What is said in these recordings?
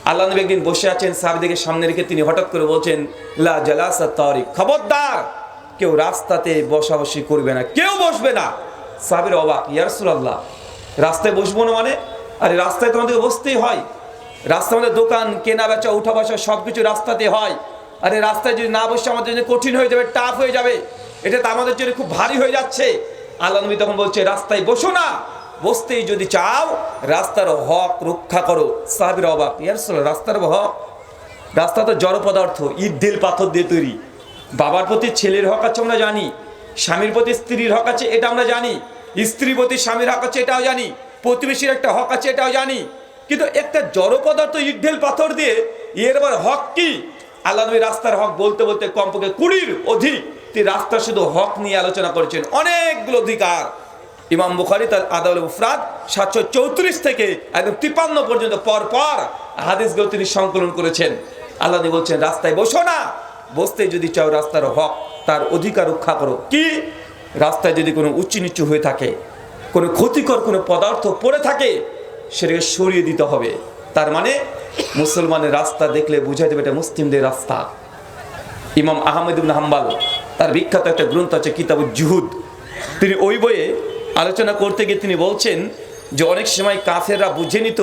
আল্লাহ নবী একদিন বসে আছেন, সাহাবীদেরকে সামনে রেখে তিনি হঠাৎ করে বলছেন, লা জালাসা তারিক, খবরদার কেউ রাস্তাতে বসাবসি করবে না, কেউ বসবে না। সাহাবীরা অবাক, ইয়া রাসূলুল্লাহ রাস্তায় বসবো না মানে? আরে রাস্তায় তো আমাদেরকে বসতেই হয়, রাস্তা আমাদের দোকান, কেনা বেচা, উঠা বসা সবকিছু রাস্তাতে হয়। আরে রাস্তায় যদি না বসে আমাদের জন্য কঠিন হয়ে যাবে, টাফ হয়ে যাবে, এটা তো আমাদের জন্য খুব ভারী হয়ে যাচ্ছে। আল্লাহ নবী তখন বলছে, রাস্তায় বসো না, বসতেই যদি চাও রাস্তার হক রক্ষা করো। সাহাবীরা অবাক, ইয়া রাসূলুল্লাহ রাস্তার হক? রাস্তা তো জড় পদার্থ, ইট দিল পাথর দিয়ে তৈরি। বাবার প্রতি ছেলের হক আছে আমরা জানি, স্বামীর প্রতি স্ত্রীর হক আছে এটা আমরা জানি, স্ত্রীর প্রতি স্বামীর হক আছে এটাও জানি, প্রতিবেশীর একটা হক আছে এটাও জানি, কিন্তু একটা জড় পদার্থ ইট ঢেল পাথর দিয়ে এর আবার হক কি? আল্লাহ নবী রাস্তার হক বলতে বলতে কমপক্ষে 20-র অধিক তিনি রাস্তার শুধু হক নিয়ে আলোচনা করেছেন, অনেকগুলো অধিকার। ইমাম বুখারী তার আদাবুল মুফরাদ 734 থেকে একদম 53 পর্যন্ত পর পর হাদিসগুলো তিনি সংকলন করেছেন। আল্লাহ নবী বলছেন, রাস্তায় বসো না, বসতে যদি চাও রাস্তার হক, তার অধিকার রক্ষা করো। কি? রাস্তায় যদি কোনো উঁচু নিচু হয়ে থাকে, কোনো ক্ষতিকর কোনো পদার্থ পড়ে থাকে, সেটাকে সরিয়ে দিতে হবে। তার মানে মুসলমানের রাস্তা দেখলে বুঝাই দেবে এটা মুসলিমদের রাস্তা। ইমাম আহমদ ইবনে হাম্বল তার বিখ্যাত একটা গ্রন্থ আছে কিতাবুজ জুহুদ, তিনি ওই বইয়ে আলোচনা করতে গিয়ে তিনি বলছেন যে অনেক সময় কাফেররা বুঝে নিত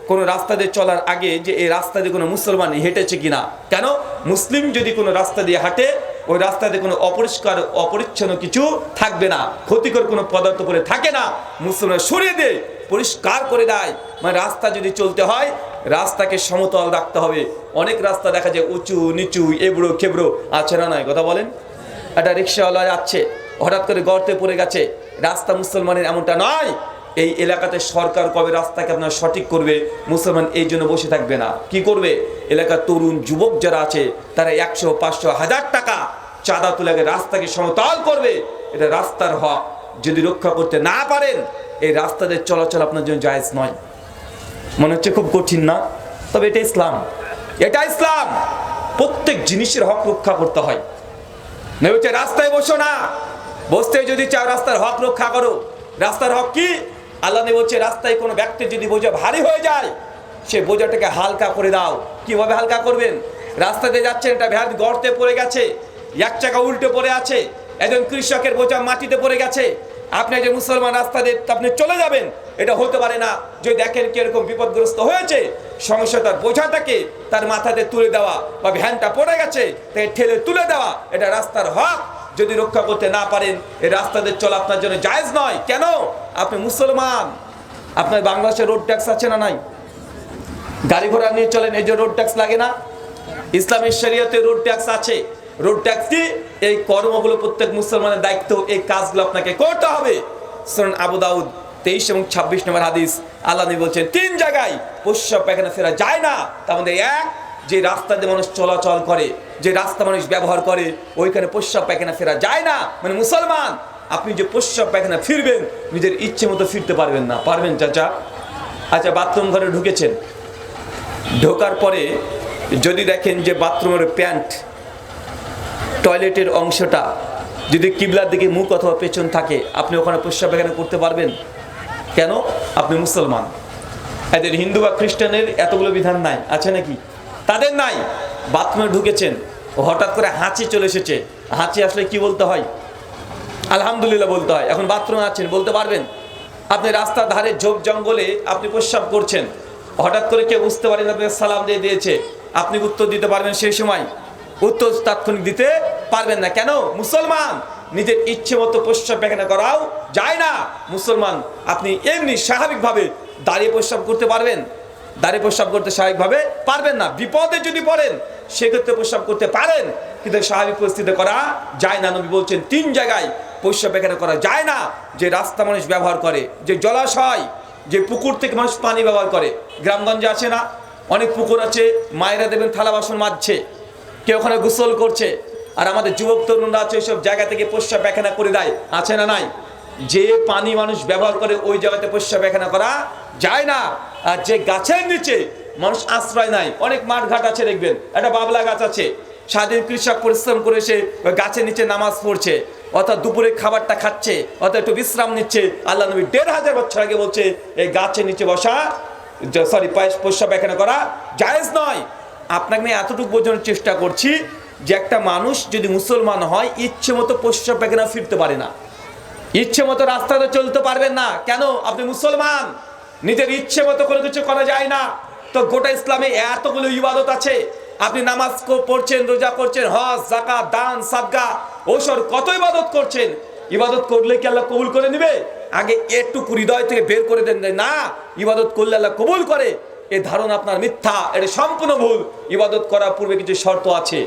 কোনো রাস্তা দিয়ে চলার আগে যে এই রাস্তা দিয়ে কোনো মুসলমান হেঁটেছে কিনা। কেন? মুসলিম যদি কোনো রাস্তা দিয়ে হাঁটে, ওই রাস্তাতে কোনো অপরিষ্কার অপরিচ্ছন্ন কিছু থাকবে না, ক্ষতিকর কোনো পদার্থ করে থাকে না, মুসলমান সরিয়ে দেয়, পরিষ্কার করে দেয়। মানে রাস্তা যদি চলতে হয় রাস্তাকে সমতল রাখতে হবে। অনেক রাস্তা দেখা যায় উঁচু নিচু, এবড়ো খেবড়ো আছে না নয়? কথা বলেন। একটা রিক্সাওয়ালা যাচ্ছে, হঠাৎ করে গর্তে পড়ে গেছে, রাস্তা মুসলমানের এমনটা নয়। এই এলাকাতে সরকার কবে রাস্তাকে আপনার সঠিক করবে, মুসলমান এই জন্য বসে থাকবে না। কি করবে? এলাকার তরুণ যুবক যারা আছে তারা 100, 500, 1000 টাকা চাঁদা তুলে রাস্তাকে সমতল করবে। এটা রাস্তার হক, যদি রক্ষা করতে না পারেন এই রাস্তাতে চলাচল আপনার জন্য জায়েজ নয়। মনে হচ্ছে খুব কঠিন না? তবে এটা ইসলাম, এটা ইসলাম। প্রত্যেক জিনিসের হক রক্ষা করতে হয়। বলছে রাস্তায় বসো না, বসতে যদি চাও রাস্তার হক রক্ষা করো। রাস্তার হক কি? আল্লাহ নবী বলছে, রাস্তায় কোনো ব্যক্তির যদি বোঝা ভারী হয়ে যায়, সে বোঝাটাকে হালকা করে দাও। কিভাবে হালকা করবেন? রাস্তাতে যাচ্ছেন, একটা ভ্যান গর্তে পড়ে গেছে, এক চাকা উল্টে পড়ে আছে, একজন কৃষকের বোঝা মাটিতে পড়ে গেছে, আপনি যে মুসলমান রাস্তা দিয়ে আপনি চলে যাবেন, এটা হতে পারে না। যদি দেখেন কিরকম বিপদগ্রস্ত হয়েছে, সমস্যা তার বোঝাটাকে তার মাথাতে তুলে দেওয়া, বা ভ্যানটা পড়ে গেছে তাকে ঠেলে তুলে দেওয়া, এটা রাস্তার হক। যদি রক্ষা করতে না পারেন এই রাস্তাতে চলা আপনার জন্য জায়েজ নয়। কেন? আপনি মুসলমান, আপনার বাংলাদেশে রোড ট্যাক্স আছে না নাই? গাড়ি ঘোড়া নিয়ে চলেন, এই যে রোড ট্যাক্স লাগে না? ইসলামের শরিয়তে রোড ট্যাক্স আছে। রোড ট্যাক্স কি? এই কর্মগুলো প্রত্যেক মুসলমানের দায়িত্ব, এই কাজগুলো আপনাকে করতে হবে। সুনান আবু দাউদ 23 এবং 26 নম্বর হাদিস, আল্লাহ নবী বলছেন 3 জায়গায় প্রস্রাব পায়খানা ফেরা যায় না। তার মধ্যে এক, যে রাস্তা দিয়ে মানুষ চলাচল করে, যে রাস্তা মানুষ ব্যবহার করে, ওইখানে প্রস্রাব পায়খানা ফেরা যায় না। মানে মুসলমান, আপনি যে প্রস্রাব পায়খানা ফিরবেন নিজের ইচ্ছে মতো ফিরতে পারবেন না। পারবেন চাচা? আচ্ছা, বাথরুম ঘরে ঢুকেছেন, ঢোকার পরে যদি দেখেন যে বাথরুমের প্যান্ট, টয়লেটের অংশটা যদি কিবলার দিকে মুখ অথবা পেছন থাকে, আপনি ওখানে প্রস্রাব পায়খানা করতে পারবেন? কেন? আপনি মুসলমান। এদের হিন্দু বা খ্রিস্টানের এতগুলো বিধান নাই, আছে নাকি? তাদের নাই। বাথরুমে ঢুকেছেন, হঠাৎ করে হাঁচি চলে এসেছে, হাঁচি আসলে কি বলতে হয়? আলহামদুলিল্লাহ বলতে হয়। এখন বাথরুমে আছেন, বলতে পারবেন? আপনি রাস্তার ধারে ঝোপ জঙ্গলে আপনি প্রস্রাব করছেন, হঠাৎ করে কেউ বুঝতে পারেন আপনাকে সালাম দিয়ে দিয়েছে, আপনি উত্তর দিতে পারবেন? সেই সময় উত্তর তাৎক্ষণিক দিতে পারবেন না। কেন? মুসলমান, নিজের ইচ্ছে মতো প্রস্রাব পায়খানা করাও যায় না। মুসলমান, আপনি এমনি স্বাভাবিকভাবে দাঁড়িয়ে প্রস্রাব করতে পারবেন? দাঁড়িয়ে প্রস্রাব করতে স্বাভাবিকভাবে পারবেন না। বিপদে যদি পড়েন সেক্ষেত্রে প্রস্রাব করতে পারেন, কিন্তু স্বাভাবিক পরিস্থিতিতে করা যায় না। নবী বলছেন 3 জায়গায় প্রস্রাব পায়খানা করা যায় না। যে রাস্তা মানুষ ব্যবহার করে, যে জলাশয়, যে পুকুর থেকে মানুষ পানি ব্যবহার করে, গ্রামগঞ্জে আছে না অনেক পুকুর আছে, মায়েরা দেবেন থালা বাসন মাজছে, কেউ ওখানে গোসল করছে, আর আমাদের যুবক তরুণরা আছে ওইসব জায়গা থেকে প্রস্রাব পায়খানা করে দেয়, আছে না নাই? যে পানি মানুষ ব্যবহার করে ওই জায়গাতে প্রস্রাব পায়খানা করা যায় না। আর যে গাছের নিচে মানুষ আশ্রয় নাই, অনেক মাঠ ঘাট আছে দেখবেন, একটা বাবলা গাছ আছে, সারাদিন কৃষক পরিশ্রম করে এসে ওই গাছের নিচে নামাজ পড়ছে, অর্থাৎ দুপুরে খাবারটা খাচ্ছে, অর্থাৎ একটু বিশ্রাম নিচ্ছে। আল্লাহ নবী 1500 বছর আগে বলছে এই গাছের নিচে বসা সরি পেশাব পায়খানা করা জায়েজ নয়। আপনাকে আমি এতটুকু বোঝানোর চেষ্টা করছি যে একটা মানুষ যদি মুসলমান হয় ইচ্ছে মতো পেশাব পায়খানা ফিরতে পারে না, ইচ্ছে মতো রাস্তাতে চলতে পারবেন না। কেন? আপনি মুসলমান, নিজের ইচ্ছে মতো কোনো কিছু করা যায় না। তো গোটা ইসলামে এতগুলো ইবাদত আছে, আপনি নামাজ পড়ছেন, রোজা করছেন, হজ, যাকাত, দান, সাদকা, ওসব কত ইবাদত করছেন। ইবাদত করলে কি আল্লাহ কবুল করে নেবে? আগে একটু হৃদয় থেকে বের করে দেন না ইবাদত করলে আল্লাহ কবুল করে। এই ধারণা আপনার মিথ্যা, এটা সম্পূর্ণ ভুল। ইবাদত করার পূর্বে কিছু শর্ত আছে।